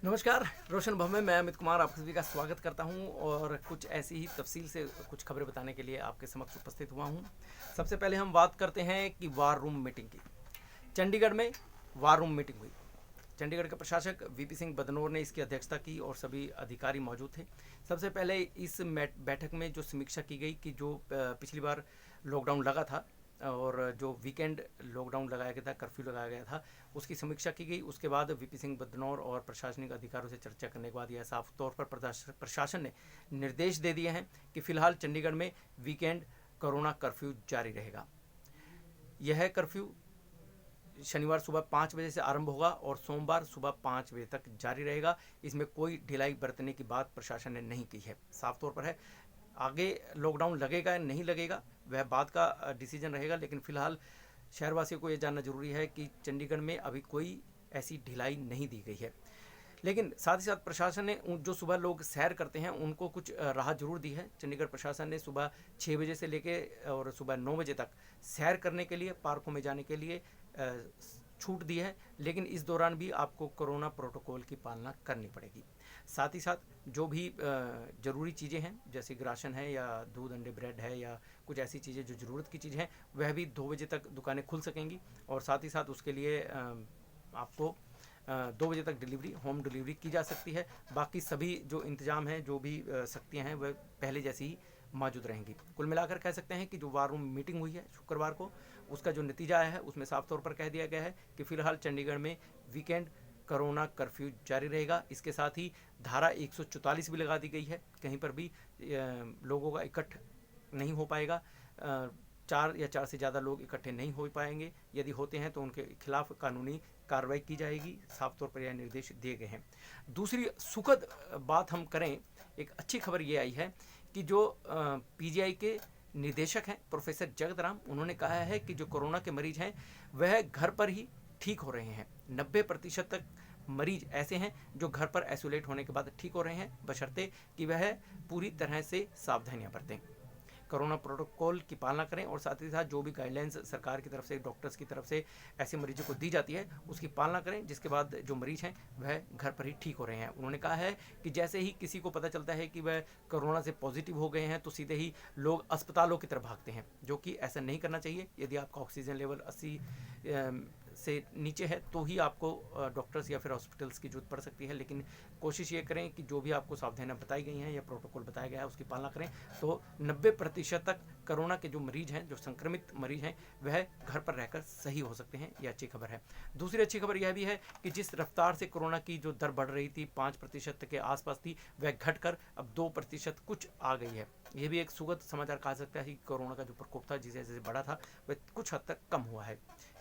नमस्कार, रोशन भव में मैं अमित कुमार आप सभी का स्वागत करता हूं और कुछ ऐसी ही तफसील से कुछ खबरें बताने के लिए आपके समक्ष उपस्थित हुआ हूं। सबसे पहले हम बात करते हैं कि वार रूम मीटिंग की। चंडीगढ़ में वार रूम मीटिंग हुई। चंडीगढ़ के प्रशासक वीपी सिंह बदनौर ने इसकी अध्यक्षता की और सभी अधिकारी मौजूद थे। सबसे पहले इस बैठक में जो समीक्षा की गई कि जो पिछली बार लॉकडाउन लगा था और जो वीकेंड लॉकडाउन लगाया गया था, कर्फ्यू लगाया गया था, उसकी समीक्षा की गई। उसके बाद वीपी सिंह बदनौर और प्रशासनिक अधिकारियों से चर्चा करने के बाद यह साफ तौर पर प्रशासन ने निर्देश दे दिए हैं कि फिलहाल चंडीगढ़ में वीकेंड कोरोना कर्फ्यू जारी रहेगा। यह कर्फ्यू शनिवार सुबह 5 बजे से आरंभ होगा और सोमवार सुबह 5 बजे तक जारी रहेगा। इसमें कोई ढिलाई बरतने की बात प्रशासन ने नहीं की है। साफ तौर पर है, आगे लॉकडाउन लगेगा या नहीं लगेगा वह बात का डिसीजन रहेगा, लेकिन फिलहाल शहरवासियों को यह जानना जरूरी है कि चंडीगढ़ में अभी कोई ऐसी ढिलाई नहीं दी गई है। लेकिन साथ ही साथ प्रशासन ने जो सुबह लोग सैर करते हैं उनको कुछ राहत जरूर दी है। चंडीगढ़ प्रशासन ने सुबह 6 बजे से लेके और सुबह 9 बजे तक सैर करने के लिए, पार्कों में जाने के लिए छूट दी है, लेकिन इस दौरान भी आपको कोरोना प्रोटोकॉल की पालना करनी पड़ेगी। साथ ही साथ जो भी ज़रूरी चीज़ें हैं जैसे राशन है या दूध अंडे ब्रेड है या कुछ ऐसी चीज़ें जो ज़रूरत की चीज़ हैं वह भी 2 बजे तक दुकानें खुल सकेंगी और साथ ही साथ उसके लिए आपको 2 बजे तक डिलीवरी, होम डिलीवरी की जा सकती है। बाकी सभी जो इंतजाम हैं, जो भी सख्तियाँ हैं वह पहले जैसी ही मौजूद रहेंगी। कुल मिलाकर कह सकते हैं कि जो वार रूम मीटिंग हुई है शुक्रवार को, उसका जो नतीजा आया है उसमें साफ तौर पर कह दिया गया है कि फिलहाल चंडीगढ़ में वीकेंड कोरोना कर्फ्यू जारी रहेगा। इसके साथ ही धारा 144 भी लगा दी गई है। कहीं पर भी लोगों का इकट्ठ नहीं हो पाएगा। 4 या 4 से ज़्यादा लोग इकट्ठे नहीं हो पाएंगे। यदि होते हैं तो उनके खिलाफ कानूनी कार्रवाई की जाएगी। साफ तौर पर यह निर्देश दिए गए हैं। दूसरी सुखद बात हम करें, एक अच्छी खबर ये आई है कि जो पीजीआई के निदेशक हैं प्रोफेसर जगत राम, उन्होंने कहा है कि जो कोरोना के मरीज हैं वह घर पर ही ठीक हो रहे हैं। 90% तक मरीज ऐसे हैं जो घर पर आइसोलेट होने के बाद ठीक हो रहे हैं, बशर्ते कि वह पूरी तरह से सावधानियां बरतें, कोरोना प्रोटोकॉल की पालना करें और साथ ही साथ जो भी गाइडलाइंस सरकार की तरफ से, डॉक्टर्स की तरफ से ऐसे मरीजों को दी जाती है उसकी पालना करें, जिसके बाद जो मरीज हैं वह घर पर ही ठीक हो रहे हैं। उन्होंने कहा है कि जैसे ही किसी को पता चलता है कि वह कोरोना से पॉजिटिव हो गए हैं तो सीधे ही लोग अस्पतालों की तरफ भागते हैं, जो कि ऐसा नहीं करना चाहिए। यदि आपका ऑक्सीजन लेवल 80 से नीचे है तो ही आपको डॉक्टर्स या फिर हॉस्पिटल्स की जरूरत पड़ सकती है, लेकिन कोशिश ये करें कि जो भी आपको सावधानियां बताई गई हैं या प्रोटोकॉल बताया गया है उसकी पालना करें। तो 90% तक कोरोना के जो मरीज हैं, जो संक्रमित मरीज हैं, वह घर पर रहकर सही हो सकते हैं। यह अच्छी खबर है। दूसरी अच्छी खबर यह भी है कि जिस रफ्तार से कोरोना की जो दर बढ़ रही थी, 5% के आसपास थी, वह घटकर अब 2% कुछ आ गई है। यह भी एक सुखद समाचार कहा सकता है कि कोरोना का जो प्रकोप था, जिसे जैसे बढ़ा था, वह कुछ हद तक कम हुआ है।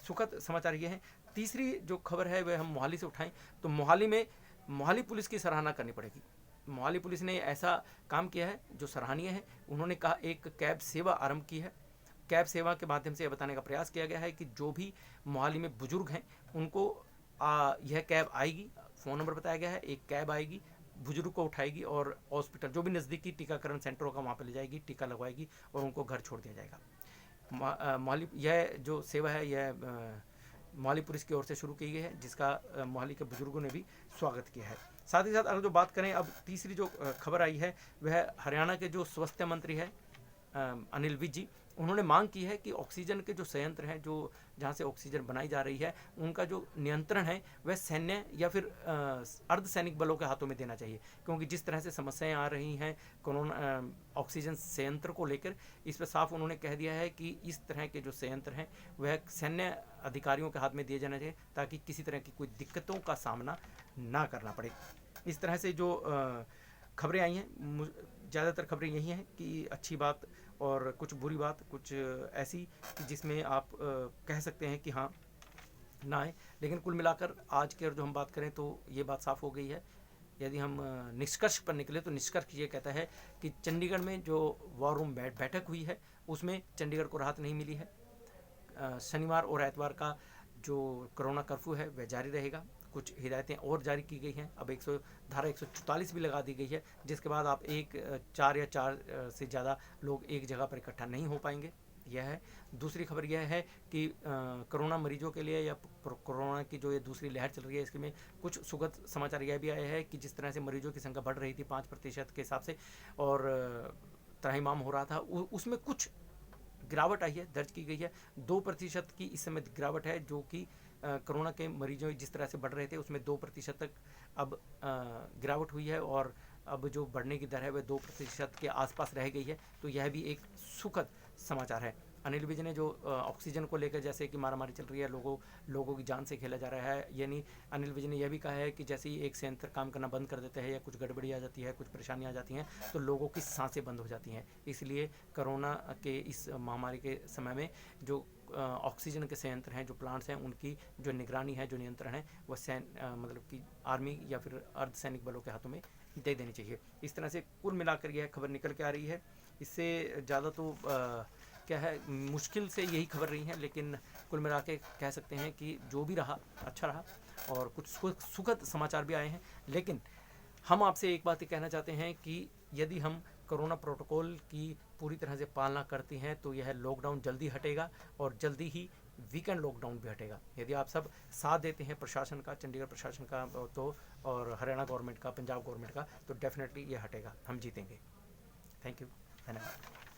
सुखद समाचार ये है। तीसरी जो खबर है वह हम मोहाली से उठाएं तो मोहाली पुलिस की सराहना करनी पड़ेगी। मोहाली पुलिस ने ऐसा काम किया है जो सराहनीय है। उन्होंने कहा एक कैब सेवा आरंभ की है। कैब सेवा के माध्यम से यह बताने का प्रयास किया गया है कि जो भी मोहाली में बुजुर्ग हैं उनको यह कैब आएगी। फ़ोन नंबर बताया गया है, एक कैब आएगी, बुजुर्ग को उठाएगी और हॉस्पिटल जो भी नज़दीकी टीकाकरण सेंटर होगा वहाँ पर ले जाएगी, टीका लगवाएगी और उनको घर छोड़ दिया जाएगा। मोहाली यह जो सेवा है यह मोहाली पुलिस की ओर से शुरू की गई है, जिसका मोहाली के बुजुर्गों ने भी स्वागत किया है। साथ ही साथ अगर जो बात करें, अब तीसरी जो खबर आई है वह हरियाणा के जो स्वास्थ्य मंत्री है अनिल विज जी, उन्होंने मांग की है कि ऑक्सीजन के जो संयंत्र हैं, जो जहाँ से ऑक्सीजन बनाई जा रही है, उनका जो नियंत्रण है वह सैन्य या फिर अर्धसैनिक बलों के हाथों में देना चाहिए, क्योंकि जिस तरह से समस्याएं आ रही हैं कोरोना ऑक्सीजन संयंत्र को लेकर, इस पर साफ उन्होंने कह दिया है कि इस तरह के जो संयंत्र हैं वह सैन्य अधिकारियों के हाथ में दिए जाना चाहिए, ताकि किसी तरह की कोई दिक्कतों का सामना ना करना पड़े। इस तरह से जो खबरें आई हैं, ज़्यादातर खबरें यही हैं कि अच्छी बात और कुछ बुरी बात, कुछ ऐसी कि जिसमें आप कह सकते हैं कि हाँ ना आए, लेकिन कुल मिलाकर आज की अगर जो हम बात करें तो ये बात साफ़ हो गई है। यदि हम निष्कर्ष पर निकले तो निष्कर्ष ये कहता है कि चंडीगढ़ में जो वॉर रूम बैठक हुई है उसमें चंडीगढ़ को राहत नहीं मिली है। शनिवार और एतवार का जो कोरोना कर्फ्यू है वह जारी रहेगा। कुछ हिदायतें और जारी की गई हैं। अब धारा 144 भी लगा दी गई है, जिसके बाद आप 4 या 4 से ज़्यादा लोग एक जगह पर इकट्ठा नहीं हो पाएंगे। यह है। दूसरी खबर यह है कि कोरोना मरीजों के लिए या कोरोना की जो ये दूसरी लहर चल रही है इसके में कुछ सुखद समाचार यह भी आया है कि जिस तरह से मरीजों की संख्या बढ़ रही थी 5% के हिसाब से और त्राहिमाम हो रहा था, उसमें कुछ गिरावट आई है, दर्ज की गई है। 2% की इस समय गिरावट है, जो कि कोरोना के मरीजों जिस तरह से बढ़ रहे थे उसमें 2% तक अब गिरावट हुई है और अब जो बढ़ने की दर है वह 2% के आसपास रह गई है। तो यह भी एक सुखद समाचार है। अनिल विज ने जो ऑक्सीजन को लेकर जैसे कि मारामारी चल रही है, लोगों की जान से खेला जा रहा है, यानी अनिल विज ने यह भी कहा है कि जैसे ही एक संयंत्र काम करना बंद कर देते हैं या कुछ गड़बड़ी आ जाती है, कुछ परेशानी आ जाती हैं, तो लोगों की सांसें बंद हो जाती हैं। इसलिए कोरोना के इस महामारी के समय में जो ऑक्सीजन के संयंत्र हैं, जो प्लांट्स हैं, उनकी जो निगरानी है, जो नियंत्रण है, वह मतलब कि आर्मी या फिर अर्धसैनिक बलों के हाथों में दे देनी चाहिए। इस तरह से कुल मिलाकर यह खबर निकल के आ रही है। इससे ज़्यादा तो क्या है, मुश्किल से यही खबर रही है, लेकिन कुल मिला के कह सकते हैं कि जो भी रहा अच्छा रहा और कुछ सुखद समाचार भी आए हैं। लेकिन हम आपसे एक बात ही कहना चाहते हैं कि यदि हम कोरोना प्रोटोकॉल की पूरी तरह से पालना करते हैं तो यह लॉकडाउन जल्दी हटेगा और जल्दी ही वीकेंड लॉकडाउन भी हटेगा। यदि आप सब साथ देते हैं प्रशासन का, चंडीगढ़ प्रशासन का तो और हरियाणा गवर्नमेंट का, पंजाब गवर्नमेंट का, तो डेफिनेटली ये हटेगा, हम जीतेंगे। थैंक यू, धन्यवाद।